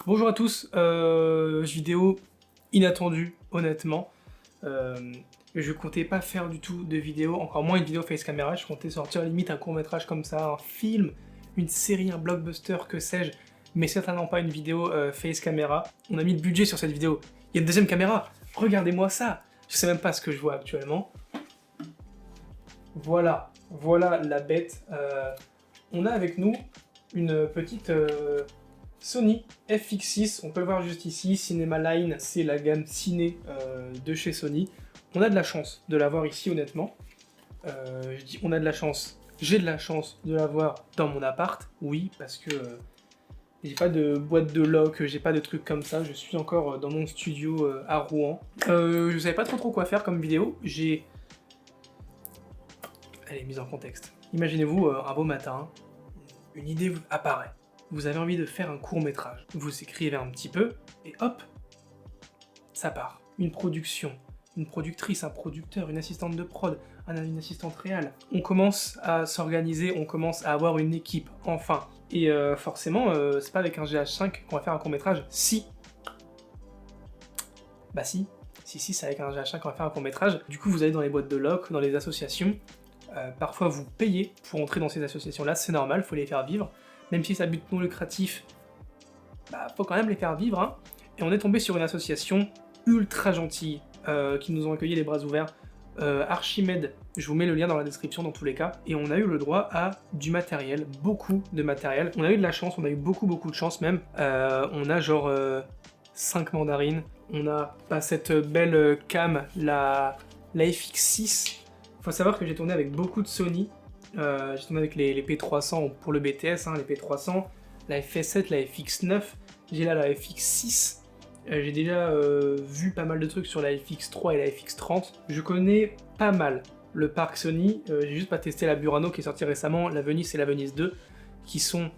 Bonjour à tous, vidéo inattendue, honnêtement. Je comptais pas faire du tout de vidéo, encore moins une vidéo face caméra, je comptais sortir limite un court-métrage comme ça, un film, une série, un blockbuster, que sais-je, mais certainement pas une vidéo face caméra. On a mis le budget sur cette vidéo. Il y a une deuxième caméra, regardez-moi ça. Je sais même pas ce que je vois actuellement. Voilà la bête. On a avec nous une petite Sony FX6, on peut le voir juste ici. Cinema Line, c'est la gamme ciné de chez Sony. On a de la chance de l'avoir ici, honnêtement. Je dis on a de la chance, j'ai de la chance de l'avoir dans mon appart, oui, parce que j'ai pas de boîte de lock, j'ai pas de trucs comme ça, je suis encore dans mon studio à Rouen. Je savais pas trop quoi faire comme vidéo, Elle est mise en contexte. Imaginez-vous un beau matin, une idée apparaît. Vous avez envie de faire un court-métrage. Vous écrivez un petit peu, et hop, ça part. Une production, une productrice, un producteur, une assistante de prod, une assistante réelle. On commence à s'organiser, on commence à avoir une équipe, enfin. Et forcément, c'est pas avec un GH5 qu'on va faire un court-métrage. Si. Bah si, c'est avec un GH5 qu'on va faire un court-métrage. Du coup, vous allez dans les boîtes de loc, dans les associations. Parfois, vous payez pour entrer dans ces associations-là, c'est normal, faut les faire vivre. Même si ça but non lucratif, bah, faut quand même les faire vivre, hein. Et on est tombé sur une association ultra gentille, qui nous ont accueillis les bras ouverts, Archimède, je vous mets le lien dans la description dans tous les cas, et on a eu le droit à du matériel, beaucoup de matériel. On a eu de la chance, on a eu beaucoup de chance même. On a genre 5 mandarines, on a pas cette belle cam, la FX6. Faut savoir que j'ai tourné avec beaucoup de Sony. J'ai tourné avec les P300 pour le BTS, hein, les P300, la FS7, la FX9, j'ai là la FX6, j'ai déjà vu pas mal de trucs sur la FX3 et la FX30. Je connais pas mal le parc Sony, j'ai juste pas testé la Burano qui est sortie récemment, la Venice et la Venice 2, qui sont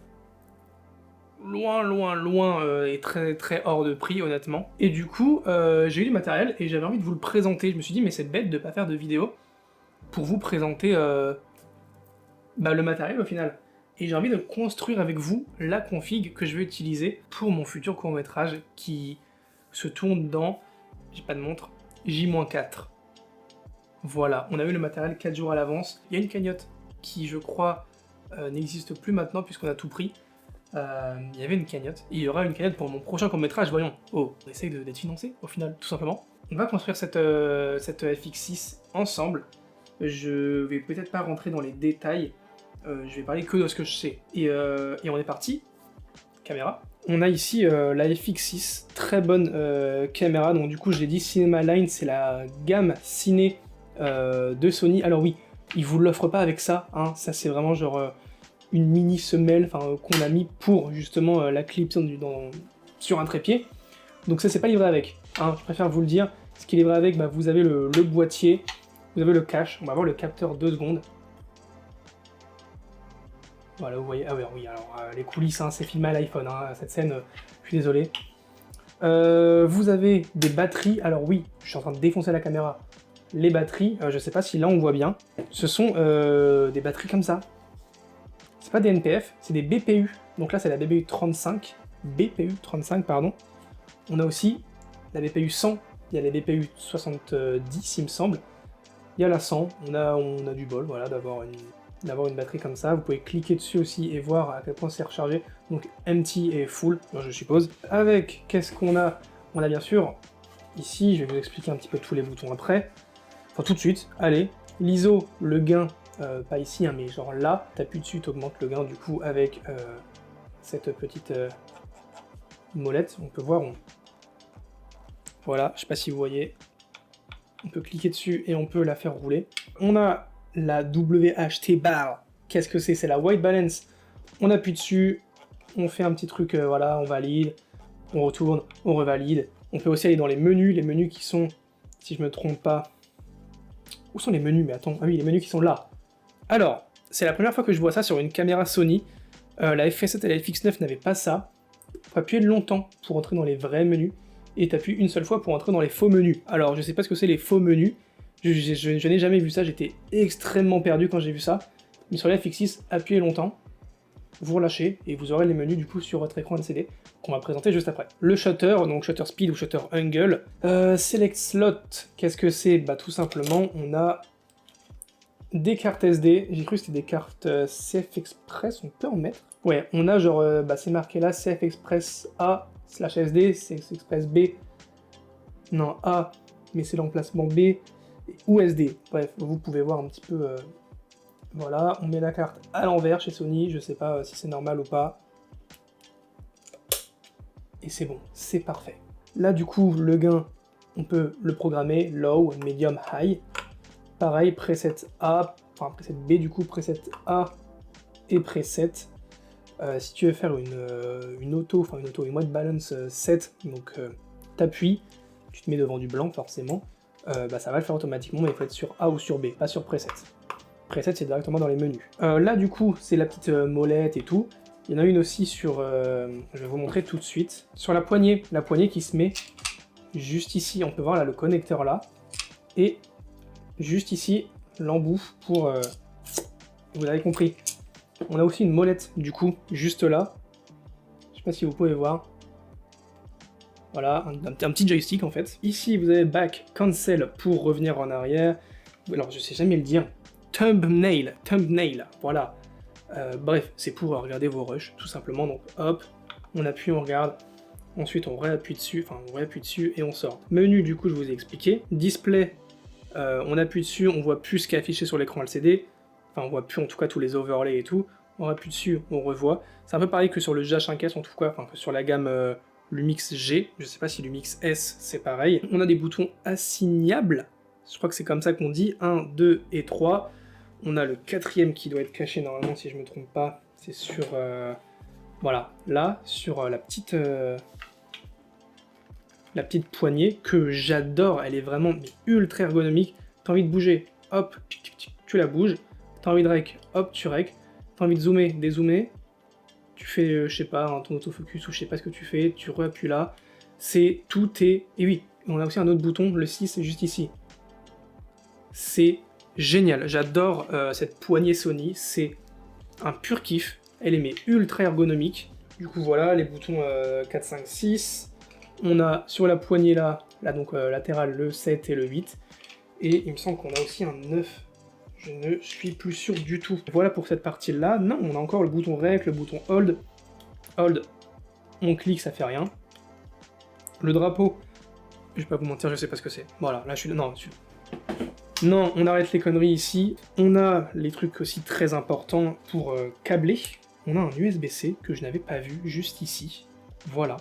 loin et très hors de prix, honnêtement. Et du coup, j'ai eu du matériel et j'avais envie de vous le présenter. Je me suis dit, mais c'est bête de pas faire de vidéo pour vous présenter le matériel au final. Et j'ai envie de construire avec vous la config que je vais utiliser pour mon futur court-métrage qui se tourne dans, j'ai pas de montre, J-4. Voilà, on a eu le matériel 4 jours à l'avance. Il y a une cagnotte qui, je crois, n'existe plus maintenant puisqu'on a tout pris. Il y avait une cagnotte, et il y aura une cagnotte pour mon prochain court-métrage, voyons. Oh, on essaye d'être financé, au final, tout simplement. On va construire cette FX6 ensemble. Je vais peut-être pas rentrer dans les détails, je vais parler que de ce que je sais. Et on est parti. Caméra. On a ici la FX6, très bonne caméra, donc du coup je l'ai dit, Cinema Line, c'est la gamme ciné de Sony. Alors oui, ils vous l'offrent pas avec ça, hein. Ça c'est vraiment genre une mini semelle qu'on a mis pour justement la clip sur un trépied. Donc ça c'est pas livré avec, hein, je préfère vous le dire. Ce qui est livré avec, vous avez le boîtier, vous avez le cache, on va voir le capteur 2 secondes. Voilà, vous voyez, ah oui, alors les coulisses, hein, c'est filmé à l'iPhone, hein, cette scène, je suis désolé. Vous avez des batteries, alors oui, je suis en train de défoncer la caméra. Les batteries, je sais pas si là on voit bien, ce sont des batteries comme ça. C'est pas des NPF, c'est des BPU. Donc là c'est la BPU 35, pardon. On a aussi la BPU 100, il y a les BPU 70 il me semble. Il y a la 100, on a du bol, voilà, d'avoir une batterie comme ça. Vous pouvez cliquer dessus aussi et voir à quel point c'est rechargé. Donc empty et full, je suppose. Avec, qu'est-ce qu'on a? On a bien sûr, ici, je vais vous expliquer un petit peu tous les boutons après. Enfin tout de suite, allez, l'ISO, le gain, pas ici, hein, mais genre là, t'appuies dessus, t'augmentes le gain du coup avec cette petite molette. On peut voir, voilà, je sais pas si vous voyez. On peut cliquer dessus et on peut la faire rouler. On a la WHT bar. Qu'est-ce que c'est? C'est la white balance. On appuie dessus, on fait un petit truc, voilà, on valide, on retourne, on revalide. On peut aussi aller dans les menus qui sont, si je me trompe pas... Où sont les menus? Mais attends, ah oui, les menus qui sont là. Alors, c'est la première fois que je vois ça sur une caméra Sony. La FS7 et la FX9 n'avaient pas ça. Il faut appuyer longtemps pour entrer dans les vrais menus. Et t'appuies une seule fois pour entrer dans les faux menus. Alors, je sais pas ce que c'est les faux menus. Je n'ai jamais vu ça, j'étais extrêmement perdu quand j'ai vu ça. Mais sur la FX6, appuyez longtemps. vous relâchez et vous aurez les menus du coup sur votre écran LCD qu'on va présenter juste après. Le shutter, donc shutter speed ou shutter angle. Select slot, qu'est-ce que c'est? Bah tout simplement, on a des cartes SD, j'ai cru que c'était des cartes CF Express, on peut en mettre. Ouais, on a genre, c'est marqué là, CF Express A/SD, CF Express B, non A, mais c'est l'emplacement B, ou SD. Bref, vous pouvez voir un petit peu, voilà, on met la carte à l'envers chez Sony, je sais pas si c'est normal ou pas. Et c'est bon, c'est parfait. Là du coup, le gain, on peut le programmer, low, medium, high. Pareil, preset A, enfin preset B du coup, preset A et preset. Si tu veux faire une white balance set, donc t'appuies, tu te mets devant du blanc forcément, ça va le faire automatiquement, mais il faut être sur A ou sur B, pas sur preset. Preset c'est directement dans les menus. Là du coup, c'est la petite molette et tout. Il y en a une aussi sur, je vais vous montrer tout de suite, sur la poignée qui se met juste ici, on peut voir là le connecteur là, et juste ici, l'embout pour... vous avez compris. On a aussi une molette, du coup, juste là. Je sais pas si vous pouvez voir. Voilà, un petit joystick, en fait. Ici, vous avez Back, Cancel pour revenir en arrière. Alors, je sais jamais le dire. Thumbnail, voilà. Bref, c'est pour regarder vos rushs, tout simplement. Donc, hop, on appuie, on regarde. Ensuite, on réappuie dessus, et on sort. Menu, du coup, je vous ai expliqué. Display, on appuie dessus, on voit plus ce qui est affiché sur l'écran LCD. Enfin, on voit plus en tout cas tous les overlays et tout. On appuie dessus, on revoit. C'est un peu pareil que sur le GH5S, en tout cas, enfin, que sur la gamme Lumix G. Je sais pas si Lumix S, c'est pareil. On a des boutons assignables. Je crois que c'est comme ça qu'on dit. 1, 2 et 3. On a le 4e qui doit être caché normalement, si je me trompe pas. C'est sur... voilà, là, sur la petite poignée que j'adore, elle est vraiment ultra ergonomique. T'as envie de bouger, hop, tu la bouges. T'as envie de rec, hop, tu rec. T'as envie de zoomer, dézoomer. Tu fais, je sais pas, ton autofocus ou je sais pas ce que tu fais, tu reappuies là. Tout est... Et oui, on a aussi un autre bouton, le 6, c'est juste ici. C'est génial, j'adore cette poignée Sony, c'est un pur kiff. Elle est mais ultra ergonomique. Du coup voilà, les boutons 4, 5, 6. On a sur la poignée là donc latérale, le 7 et le 8. Et il me semble qu'on a aussi un 9. Je ne suis plus sûr du tout. Voilà pour cette partie-là. Non, on a encore le bouton Rec, le bouton Hold. Hold, on clique, ça fait rien. Le drapeau, je vais pas vous mentir, je sais pas ce que c'est. Voilà, là je suis... Non, on arrête les conneries ici. On a les trucs aussi très importants pour câbler. On a un USB-C que je n'avais pas vu juste ici. Voilà.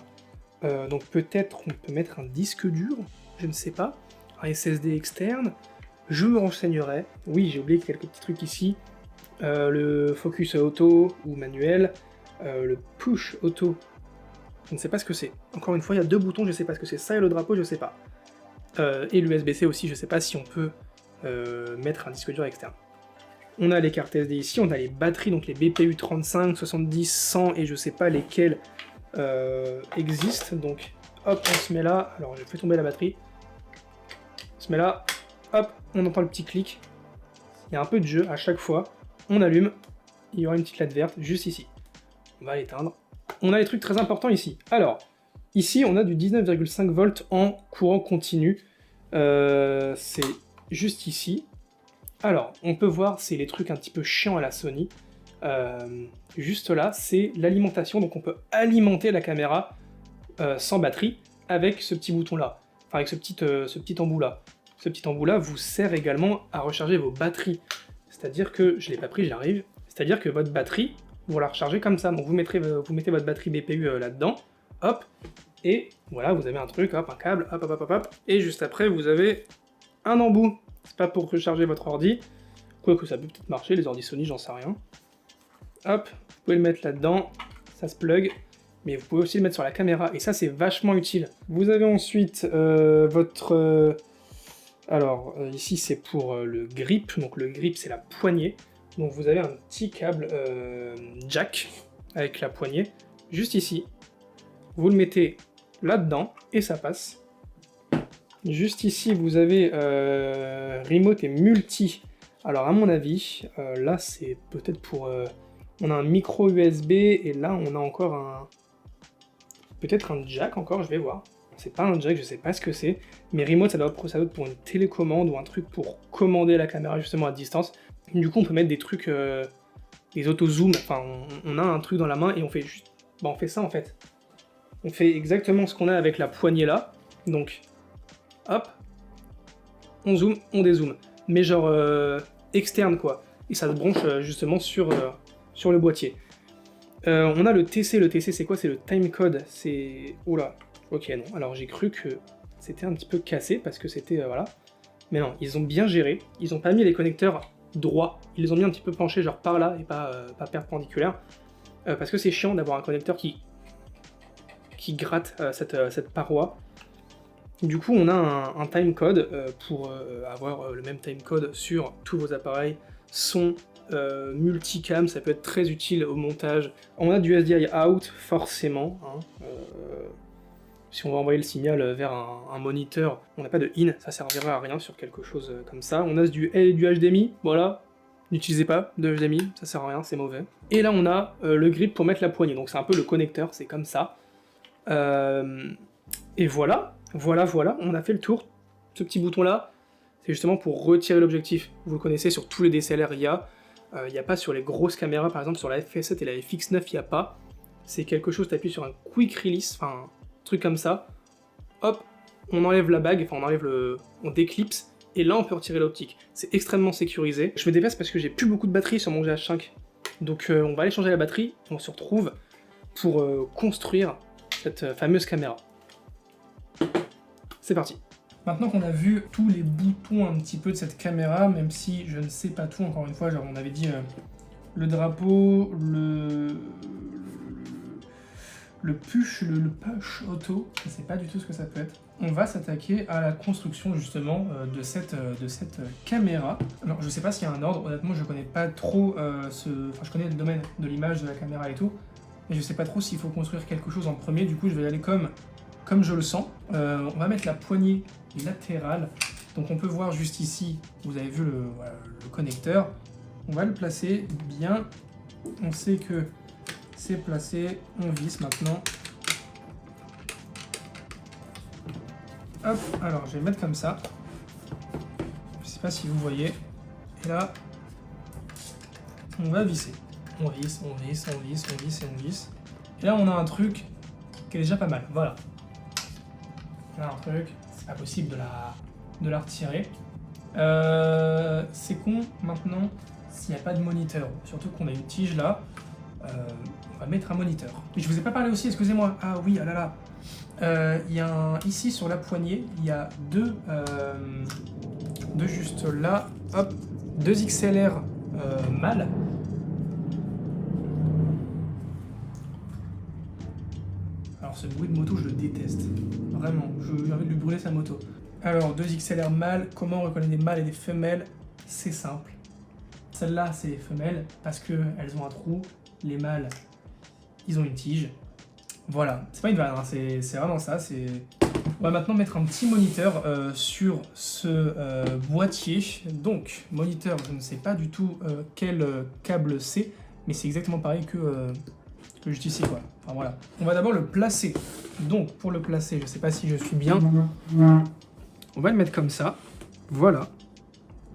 Donc peut-être on peut mettre un disque dur, je ne sais pas. Un SSD externe. Je me renseignerai. Oui, j'ai oublié quelques petits trucs ici. Le focus auto ou manuel. Le push auto. Je ne sais pas ce que c'est. Encore une fois, il y a deux boutons, je ne sais pas ce que c'est. Ça et le drapeau, je ne sais pas. Et l'USB-C aussi, je ne sais pas si on peut mettre un disque dur externe. On a les cartes SD ici, on a les batteries, donc les BPU 35, 70, 100 et je ne sais pas lesquelles existent. Donc hop, on se met là. Alors je fais tomber la batterie. On se met là. Hop, on entend le petit clic. Il y a un peu de jeu à chaque fois. On allume. Il y aura une petite LED verte juste ici. On va l'éteindre. On a les trucs très importants ici. Alors, ici on a du 19,5 volts en courant continu. C'est juste ici. Alors, on peut voir, c'est les trucs un petit peu chiants à la Sony. Juste là, c'est l'alimentation. Donc on peut alimenter la caméra sans batterie avec ce petit bouton-là. Enfin, avec ce petit embout-là. Ce petit embout-là vous sert également à recharger vos batteries. C'est-à-dire que, je ne l'ai pas pris, j'arrive. C'est-à-dire que votre batterie, vous la rechargez comme ça. Donc vous mettez votre batterie BPU là-dedans, hop, et voilà, vous avez un truc, hop, un câble, hop, hop, hop, hop, et juste après, vous avez un embout. C'est pas pour recharger votre ordi, quoique ça peut peut-être marcher, les ordi Sony, j'en sais rien. Hop, vous pouvez le mettre là-dedans, ça se plug, mais vous pouvez aussi le mettre sur la caméra, et ça, c'est vachement utile. Vous avez ensuite votre... alors, ici, c'est pour le grip, donc le grip, c'est la poignée. Donc vous avez un petit câble jack avec la poignée, juste ici. Vous le mettez là-dedans, et ça passe. Juste ici, vous avez remote et multi. Alors à mon avis, là c'est peut-être pour On a un micro USB et là on a encore un... Peut-être un jack encore, je vais voir. C'est pas un jack, je sais pas ce que c'est. Mais remote, ça doit être pour une télécommande ou un truc pour commander la caméra justement à distance. Du coup, on peut mettre des trucs, des auto-zoom. Enfin, on a un truc dans la main et on fait juste... Bah, on fait ça en fait. On fait exactement ce qu'on a avec la poignée là. Donc, hop, on zoome, on dézoome. Mais genre externe quoi. Et ça se branche justement sur le boîtier. On a le TC. Le TC, c'est quoi? C'est le timecode. C'est... Oula. Ok, non. Alors, j'ai cru que c'était un petit peu cassé parce que c'était... voilà. Mais non, ils ont bien géré. Ils ont pas mis les connecteurs droits. Ils les ont mis un petit peu penchés, genre par là, et pas perpendiculaires. Parce que c'est chiant d'avoir un connecteur qui gratte cette paroi. Du coup, on a un timecode pour avoir le même timecode sur tous vos appareils. Son, multicam, ça peut être très utile au montage. On a du SDI out, forcément. Hein, si on va envoyer le signal vers un moniteur, on n'a pas de in, ça servira à rien sur quelque chose comme ça. On a du HDMI, voilà. N'utilisez pas de HDMI, ça sert à rien, c'est mauvais. Et là, on a le grip pour mettre la poignée, donc c'est un peu le connecteur, c'est comme ça. Et voilà, on a fait le tour. Ce petit bouton-là, c'est justement pour retirer l'objectif. Vous le connaissez, sur tous les DSLR, il n'y a pas sur les grosses caméras, par exemple sur la FS7 et la FX9, il n'y a pas. C'est quelque chose, tu appuies sur un quick release, enfin, un truc comme ça. Hop, on enlève la bague, enfin, on déclipse, et là, on peut retirer l'optique. C'est extrêmement sécurisé. Je me déplace parce que j'ai plus beaucoup de batterie sur mon GH5. Donc, on va aller changer la batterie, et on se retrouve pour construire cette fameuse caméra. C'est parti. Maintenant qu'on a vu tous les boutons un petit peu de cette caméra, même si je ne sais pas tout, encore une fois, genre on avait dit le drapeau, le push auto, je ne sais pas du tout ce que ça peut être. On va s'attaquer à la construction justement de cette caméra. Alors je ne sais pas s'il y a un ordre, honnêtement je connais pas trop Enfin je connais le domaine de l'image, de la caméra et tout, mais je sais pas trop s'il faut construire quelque chose en premier, du coup je vais y aller comme je le sens. On va mettre la poignée latérale. Donc on peut voir juste ici, vous avez vu le connecteur. On va le placer bien. On sait que c'est placé. On visse maintenant. Hop, alors je vais mettre comme ça. Je sais pas si vous voyez. Et là, on va visser. On visse, on visse, on visse, on visse et on visse. Et là on a un truc qui est déjà pas mal. Voilà. Là, un truc, c'est pas possible de la retirer. C'est con maintenant s'il n'y a pas de moniteur, surtout qu'on a une tige là. On va mettre un moniteur. Mais je vous ai pas parlé aussi, excusez-moi. Ah oui, ah là là. Il y a ici sur la poignée, il y a deux juste là, hop, 2 XLR mâles. Alors ce bruit de moto, je le déteste. Vraiment, j'ai envie de lui brûler sa moto. Alors, 2 XLR mâles, comment on reconnaît des mâles et des femelles? C'est simple. Celle-là, c'est les femelles, parce qu'elles ont un trou. Les mâles, ils ont une tige. Voilà, c'est pas une vanne, hein, c'est vraiment ça. On va maintenant mettre un petit moniteur sur ce boîtier. Donc, moniteur, je ne sais pas du tout quel câble c'est, mais c'est exactement pareil que juste ici, quoi. Enfin voilà. On va d'abord le placer. Donc pour le placer, je sais pas si je suis bien. On va le mettre comme ça. Voilà.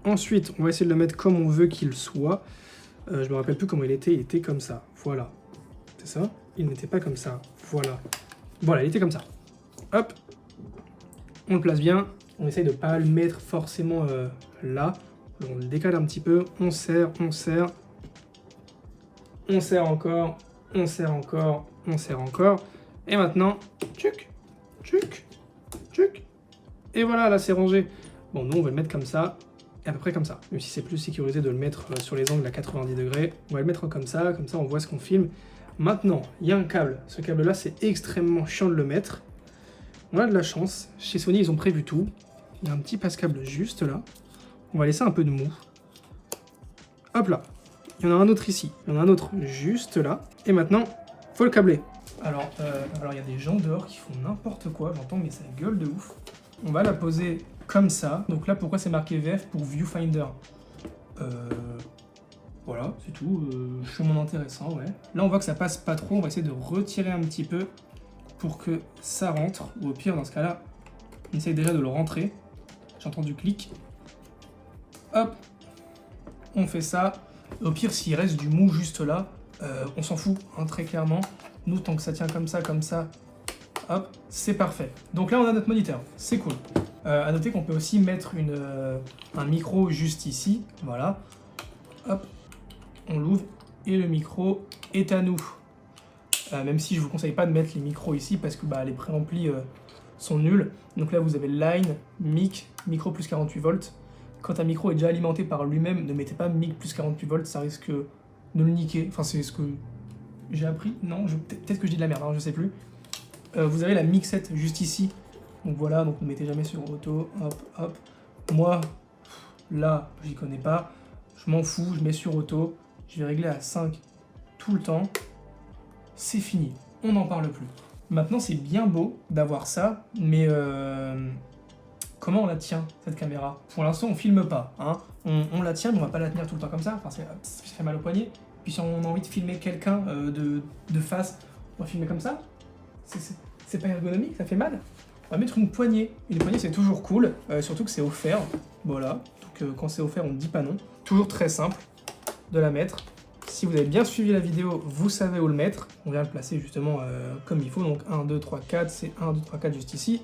Ensuite, on va essayer de le mettre comme on veut qu'il soit. Je me rappelle plus comment il était comme ça. Voilà. C'est ça? Il n'était pas comme ça. Voilà. Voilà, il était comme ça. Hop. On le place bien. On essaye de ne pas le mettre forcément là. On le décale un petit peu. On serre, on serre. On serre encore. On serre encore, on serre encore. Et maintenant, tchuc, tchuc, tchuc. Et voilà, là c'est rangé. Bon, nous on va le mettre comme ça, et à peu près comme ça. Même si c'est plus sécurisé de le mettre sur les angles à 90 degrés. On va le mettre comme ça on voit ce qu'on filme. Maintenant, il y a un câble. Ce câble-là, c'est extrêmement chiant de le mettre. On a de la chance. Chez Sony, ils ont prévu tout. Il y a un petit passe-câble juste là. On va laisser un peu de mou. Hop là. Il y en a un autre ici, il y en a un autre juste là. Et maintenant, faut le câbler. Alors, il y a des gens dehors qui font n'importe quoi, j'entends, mais ça gueule de ouf. On va la poser comme ça. Donc là, pourquoi c'est marqué VF? Pour Viewfinder. Voilà, c'est tout. Chemin intéressant, ouais. Là, on voit que ça passe pas trop. On va essayer de retirer un petit peu pour que ça rentre. Ou au pire, dans ce cas-là, on essaye déjà de le rentrer. J'ai entendu clic. Hop, on fait ça. Au pire, s'il reste du mou juste là, on s'en fout, hein, très clairement. Nous, tant que ça tient comme ça, hop, c'est parfait. Donc là, on a notre moniteur, c'est cool. À noter qu'on peut aussi mettre un micro juste ici, voilà. Hop, on l'ouvre et le micro est à nous. Même si je vous conseille pas de mettre les micros ici parce que les préamplis sont nuls. Donc là, vous avez line, mic, micro plus 48 volts. Quand un micro est déjà alimenté par lui-même, ne mettez pas mic plus 48 volts, ça risque de le niquer. Enfin, c'est ce que j'ai appris. Non, peut-être que je dis de la merde, hein, je sais plus. Vous avez la mixette juste ici. Donc voilà, donc ne mettez jamais sur auto. Hop, hop. Moi, là, j'y connais pas. Je m'en fous, je mets sur auto. Je vais régler à 5 tout le temps. C'est fini, on n'en parle plus. Maintenant, c'est bien beau d'avoir ça, mais comment on la tient, cette caméra? Pour l'instant, on filme pas. Hein. On la tient, mais on va pas la tenir tout le temps comme ça. Enfin, ça fait mal au poignet. Puis si on a envie de filmer quelqu'un de face, on va filmer comme ça. C'est pas ergonomique, ça fait mal. On va mettre une poignée. Une poignée, c'est toujours cool, surtout que c'est offert. Voilà, donc quand c'est offert, on ne dit pas non. Toujours très simple de la mettre. Si vous avez bien suivi la vidéo, vous savez où le mettre. On vient le placer justement comme il faut. Donc 1, 2, 3, 4, c'est 1, 2, 3, 4 juste ici.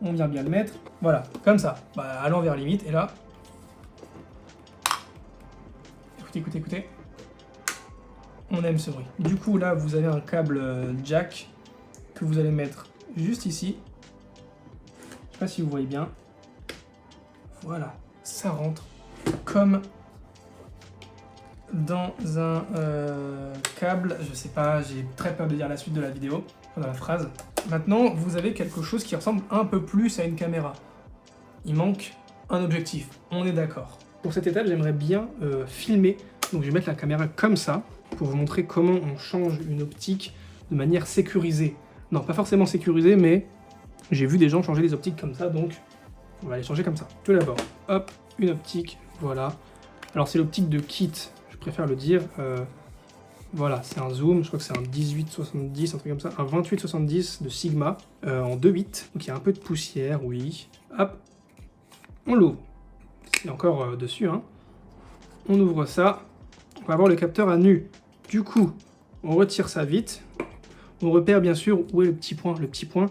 On vient bien le mettre. Voilà, comme ça. À l'envers limite. Et là... Écoutez. On aime ce bruit. Du coup, là, vous avez un câble jack que vous allez mettre juste ici. Je sais pas si vous voyez bien. Voilà, ça rentre comme dans un câble. Je sais pas, j'ai très peur de dire la suite de la vidéo, dans la phrase. Maintenant, vous avez quelque chose qui ressemble un peu plus à une caméra. Il manque un objectif, on est d'accord. Pour cette étape, j'aimerais bien filmer. Donc je vais mettre la caméra comme ça, pour vous montrer comment on change une optique de manière sécurisée. Non, pas forcément sécurisée, mais j'ai vu des gens changer les optiques comme ça, donc on va les changer comme ça. Tout d'abord, hop, une optique, voilà. Alors c'est l'optique de kit, je préfère le dire. Voilà, c'est un zoom, je crois que c'est un 18-70, un truc comme ça, un 28-70 de Sigma, en 2.8. Donc il y a un peu de poussière, oui. Hop, on l'ouvre. C'est encore dessus, hein. On ouvre ça, on va avoir le capteur à nu. Du coup, on retire ça vite. On repère bien sûr où est le petit point. Le petit point,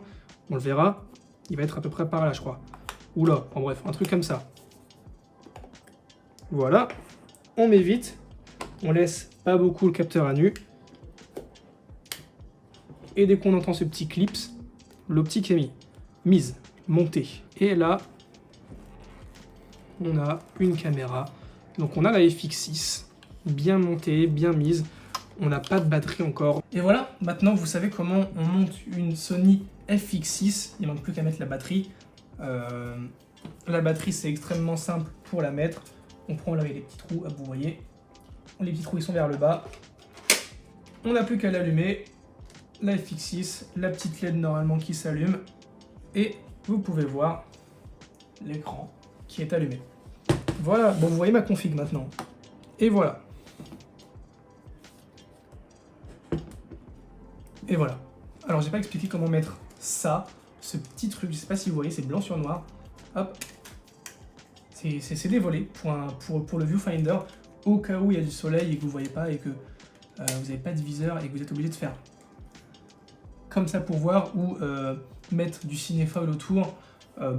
on le verra, il va être à peu près par là, je crois. Ou là, en bref, un truc comme ça. Voilà, on met vite, on laisse pas beaucoup le capteur à nu. Et dès qu'on entend ce petit clips, l'optique est mise, montée. Et là, on a une caméra. Donc on a la FX6, bien montée, bien mise. On n'a pas de batterie encore. Et voilà, maintenant vous savez comment on monte une Sony FX6. Il ne manque plus qu'à mettre la batterie. La batterie, c'est extrêmement simple pour la mettre. On prend là avec les petits trous, vous voyez. Les petits trous, ils sont vers le bas. On n'a plus qu'à l'allumer. La FX6, la petite LED normalement qui s'allume. Et vous pouvez voir l'écran qui est allumé. Voilà, bon, vous voyez ma config maintenant. Et voilà. Et voilà. Alors, j'ai pas expliqué comment mettre ça, ce petit truc, je sais pas si vous voyez, c'est blanc sur noir. Hop. C'est des volets pour le viewfinder, au cas où il y a du soleil et que vous voyez pas et que vous n'avez pas de viseur et que vous êtes obligé de faire comme ça pour voir ou mettre du cinéfoil autour.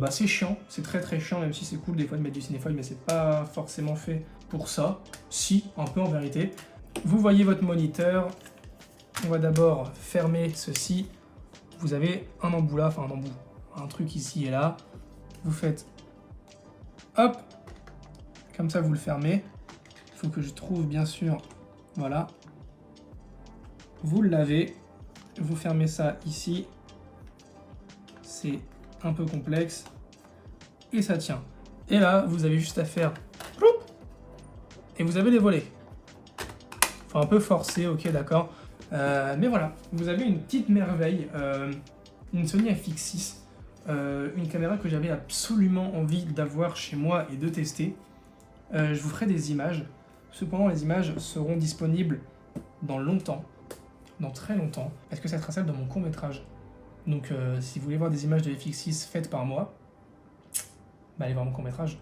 C'est chiant, c'est très chiant, même si c'est cool des fois de mettre du cinéfoil, mais c'est pas forcément fait pour ça. Si, un peu en vérité. Vous voyez votre moniteur. On va d'abord fermer ceci. Vous avez un embout là, enfin un embout, un truc ici et là. Vous faites hop, comme ça vous le fermez. Il faut que je trouve bien sûr, voilà. Vous le lavez, vous fermez ça ici. C'est un peu complexe et ça tient. Et là, vous avez juste à faire et vous avez les volets. Faut un peu forcer, ok, d'accord. Mais voilà, vous avez une petite merveille, une Sony FX6, une caméra que j'avais absolument envie d'avoir chez moi et de tester. Je vous ferai des images. Cependant, les images seront disponibles dans longtemps, dans très longtemps, parce que ça sera celle de mon court-métrage. Donc si vous voulez voir des images de FX6 faites par moi, bah allez voir mon court-métrage.